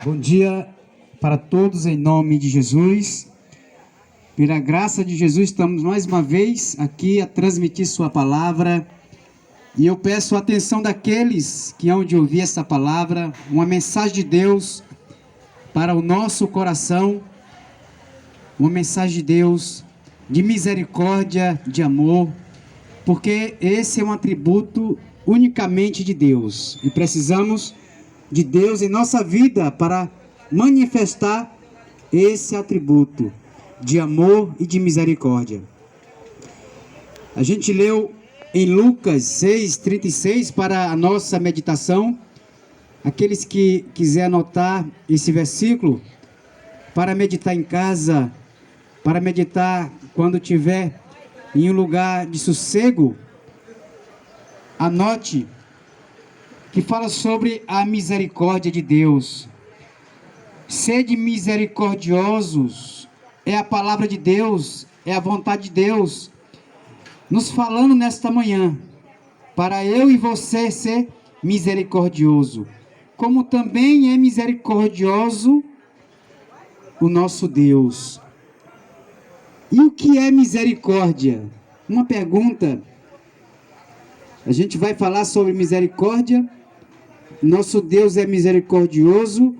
Bom dia para todos em nome de Jesus. Pela graça de Jesus, estamos mais uma vez aqui a transmitir sua palavra. E eu peço a atenção daqueles que hão de ouvir essa palavra, uma mensagem de Deus para o nosso coração, uma mensagem de Deus de misericórdia, de amor, porque esse é um atributo unicamente de Deus e precisamos de Deus em nossa vida para manifestar esse atributo de amor e de misericórdia. A gente leu em Lucas 6:36 para a nossa meditação. Aqueles que quiserem anotar esse versículo para meditar em casa, para meditar quando estiver em um lugar de sossego, anote, que fala sobre a misericórdia de Deus. Sede misericordiosos, é a palavra de Deus, é a vontade de Deus, nos falando nesta manhã, para eu e você ser misericordioso, como também é misericordioso o nosso Deus. E o que é misericórdia? Uma pergunta. A gente vai falar sobre misericórdia. Nosso Deus é misericordioso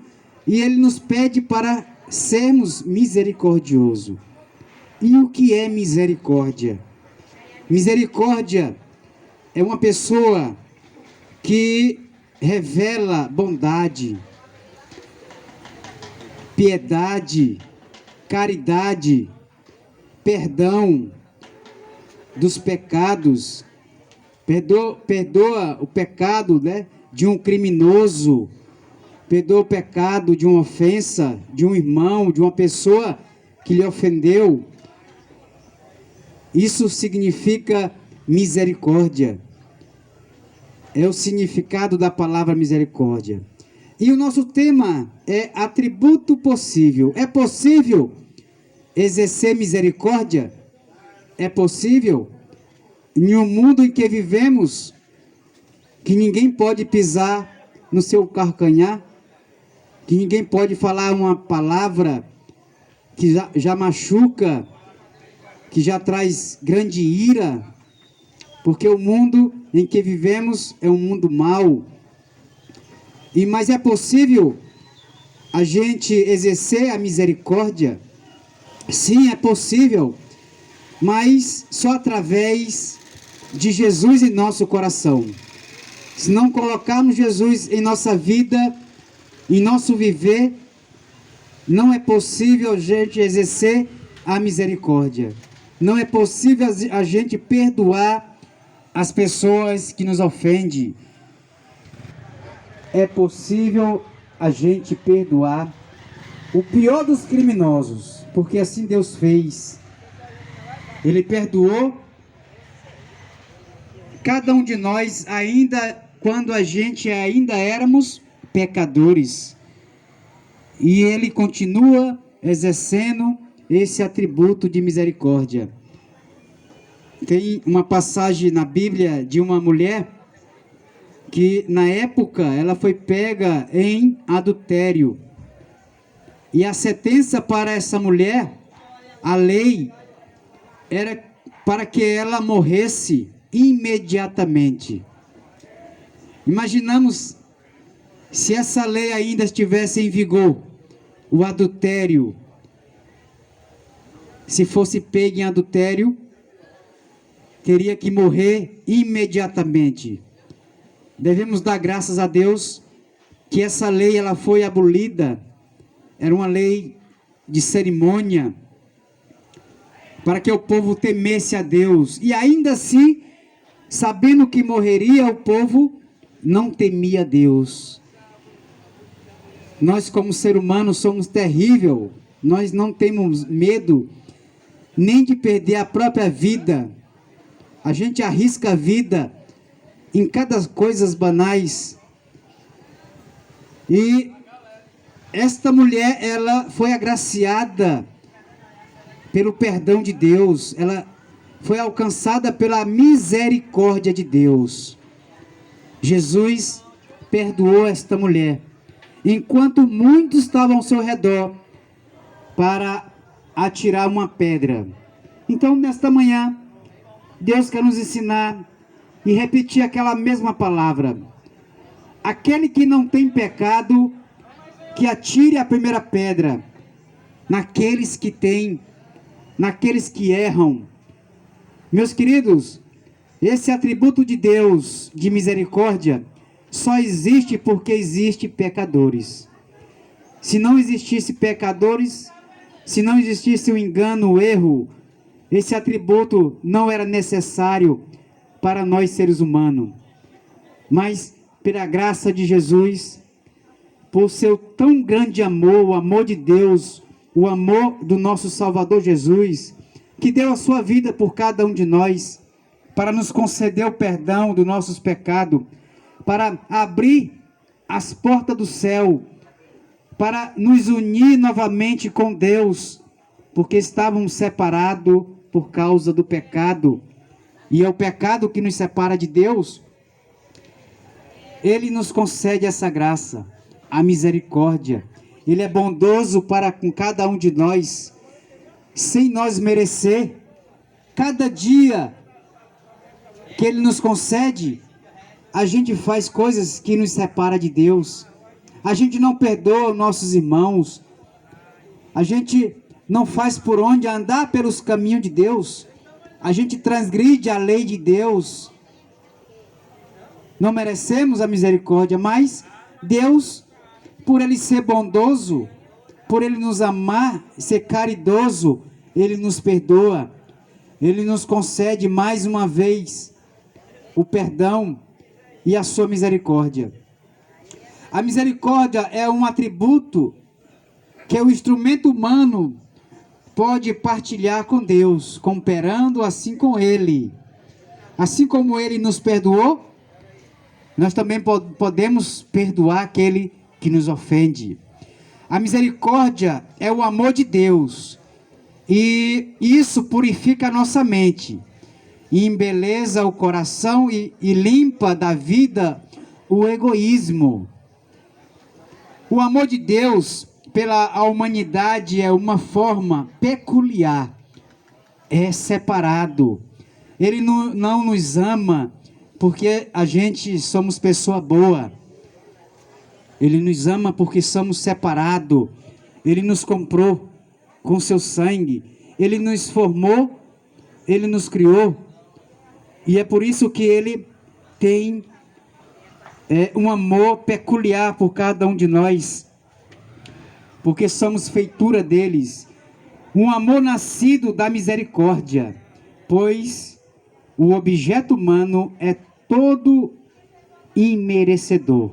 e Ele nos pede para sermos misericordiosos. E o que é misericórdia? Misericórdia é uma pessoa que revela bondade, piedade, caridade, perdão dos pecados, perdoa o pecado, de um criminoso, perdoa o pecado de uma ofensa, de um irmão, de uma pessoa que lhe ofendeu. Isso significa misericórdia. É o significado da palavra misericórdia. E o nosso tema é atributo possível. É possível exercer misericórdia? É possível? Em um mundo em que vivemos, que ninguém pode pisar no seu calcanhar, que ninguém pode falar uma palavra que já machuca, que já traz grande ira, porque o mundo em que vivemos é um mundo mau. Mas é possível a gente exercer a misericórdia? Sim, é possível, mas só através de Jesus em nosso coração. Se não colocarmos Jesus em nossa vida, em nosso viver, não é possível a gente exercer a misericórdia. Não é possível a gente perdoar as pessoas que nos ofendem. É possível a gente perdoar o pior dos criminosos, porque assim Deus fez. Ele perdoou cada um de nós, ainda quando a gente ainda éramos pecadores. E Ele continua exercendo esse atributo de misericórdia. Tem uma passagem na Bíblia de uma mulher que na época ela foi pega em adultério. E a sentença para essa mulher, a lei, era para que ela morresse imediatamente. Imaginamos se essa lei ainda estivesse em vigor, o adultério, se fosse pego em adultério, teria que morrer imediatamente. Devemos dar graças a Deus que essa lei ela foi abolida. Era uma lei de cerimônia, para que o povo temesse a Deus. E ainda assim, sabendo que morreria, o povo não temia a Deus. Nós, como ser humano, somos terríveis. Nós não temos medo nem de perder a própria vida. A gente arrisca a vida em cada coisas banais. E esta mulher, ela foi agraciada pelo perdão de Deus. Ela foi alcançada pela misericórdia de Deus. Jesus perdoou esta mulher. enquanto muitos estavam ao seu redor para atirar uma pedra. Então, nesta manhã, Deus quer nos ensinar e repetir aquela mesma palavra. Aquele que não tem pecado, que atire a primeira pedra naqueles que têm, naqueles que erram. Meus queridos, esse atributo de Deus, de misericórdia, só existe porque existe pecadores. Se não existisse pecadores, se não existisse o engano, o erro, esse atributo não era necessário para nós seres humanos. Mas, pela graça de Jesus, por seu tão grande amor, o amor de Deus, o amor do nosso Salvador Jesus, que deu a sua vida por cada um de nós, para nos conceder o perdão dos nossos pecados, para abrir as portas do céu, para nos unir novamente com Deus, porque estávamos separados por causa do pecado, e é o pecado que nos separa de Deus. Ele nos concede essa graça, a misericórdia. Ele é bondoso para com cada um de nós, sem nós merecer. Cada dia que Ele nos concede, a gente faz coisas que nos separa de Deus. A gente não perdoa os nossos irmãos. A gente não faz por onde andar pelos caminhos de Deus. A gente transgride a lei de Deus. Não merecemos a misericórdia, mas Deus, por Ele ser bondoso, por Ele nos amar, ser caridoso, Ele nos perdoa. Ele nos concede mais uma vez o perdão e a sua misericórdia. A misericórdia é um atributo que o instrumento humano pode partilhar com Deus, cooperando assim com Ele. Assim como Ele nos perdoou, nós também podemos perdoar aquele que nos ofende. A misericórdia é o amor de Deus, e isso purifica a nossa mente, e embeleza o coração e limpa da vida o egoísmo. O amor de Deus pela humanidade é uma forma peculiar, é separado. Ele não nos ama porque a gente somos pessoa boa. Ele nos ama porque somos separados. Ele nos comprou com seu sangue. Ele nos formou, Ele nos criou. E é por isso que Ele tem um amor peculiar por cada um de nós, porque somos feitura deles. Um amor nascido da misericórdia, pois o objeto humano é todo imerecedor.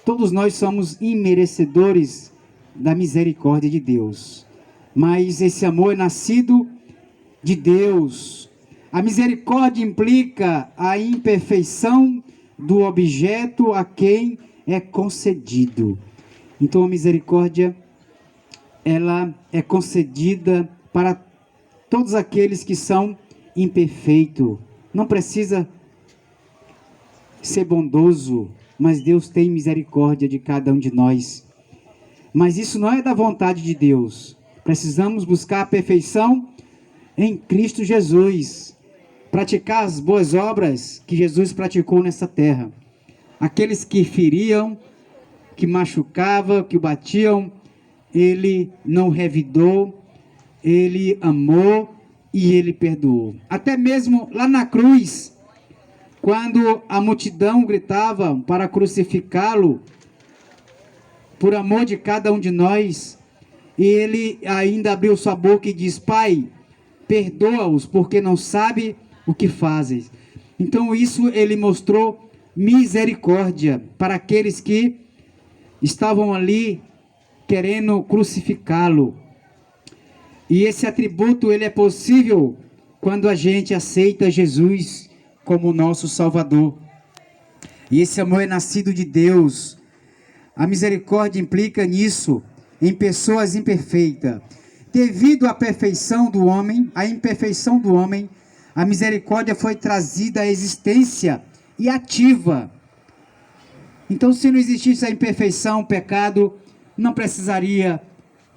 Todos nós somos imerecedores da misericórdia de Deus, mas esse amor é nascido de Deus. A misericórdia implica a imperfeição do objeto a quem é concedido. Então a misericórdia, ela é concedida para todos aqueles que são imperfeitos. Não precisa ser bondoso, mas Deus tem misericórdia de cada um de nós. Mas isso não é da vontade de Deus. Precisamos buscar a perfeição em Cristo Jesus. Praticar as boas obras que Jesus praticou nessa terra. Aqueles que feriam, que machucavam, que o batiam, Ele não revidou, Ele amou e Ele perdoou. Até mesmo lá na cruz, quando a multidão gritava para crucificá-lo, por amor de cada um de nós, Ele ainda abriu sua boca e diz: Pai, perdoa-os, porque não sabe o que fazem. Então isso Ele mostrou misericórdia para aqueles que estavam ali querendo crucificá-lo. E esse atributo ele é possível quando a gente aceita Jesus como nosso Salvador. E esse amor é nascido de Deus. A misericórdia implica nisso, em pessoas imperfeitas. Devido à perfeição do homem, à imperfeição do homem, a misericórdia foi trazida à existência e ativa. Então, se não existisse a imperfeição, o pecado, não precisaria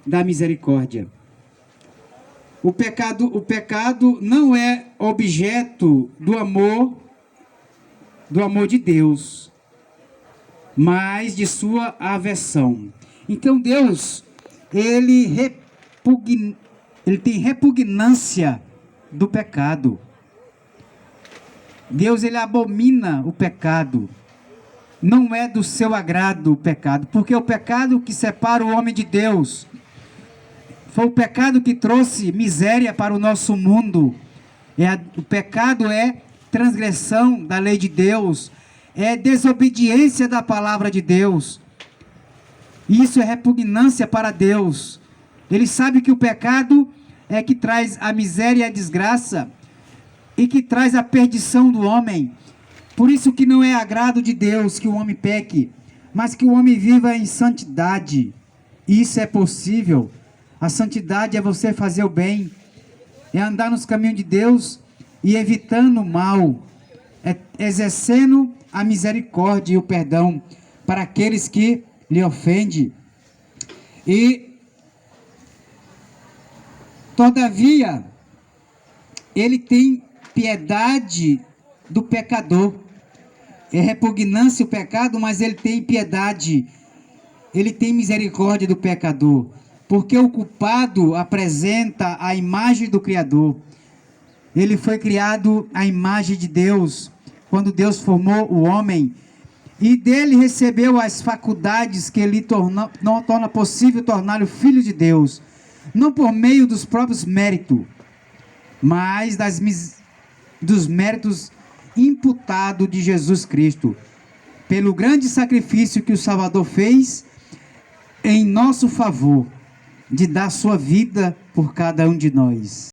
da misericórdia. O pecado não é objeto do amor de Deus, mas de sua aversão. Então Deus, ele tem repugnância do pecado. Deus, ele abomina o pecado. Não é do seu agrado o pecado, porque o pecado que separa o homem de Deus foi o pecado que trouxe miséria para o nosso mundo. O pecado é transgressão da lei de Deus, é desobediência da palavra de Deus. Isso é repugnância para Deus. Ele sabe que o pecado é que traz a miséria e a desgraça, e que traz a perdição do homem. Por isso que não é agrado de Deus que o homem peque, mas que o homem viva em santidade. Isso é possível. A santidade é você fazer o bem, é andar nos caminhos de Deus e evitando o mal, é exercendo a misericórdia e o perdão para aqueles que lhe ofendem. E, todavia, ele tem piedade do pecador. É repugnância o pecado, mas ele tem piedade. Ele tem misericórdia do pecador. Porque o culpado apresenta a imagem do Criador. Ele foi criado à imagem de Deus, quando Deus formou o homem, e dele recebeu as faculdades que lhe torna possível torná-lo filho de Deus, não por meio dos próprios méritos, mas dos méritos imputados de Jesus Cristo, pelo grande sacrifício que o Salvador fez em nosso favor, de dar sua vida por cada um de nós.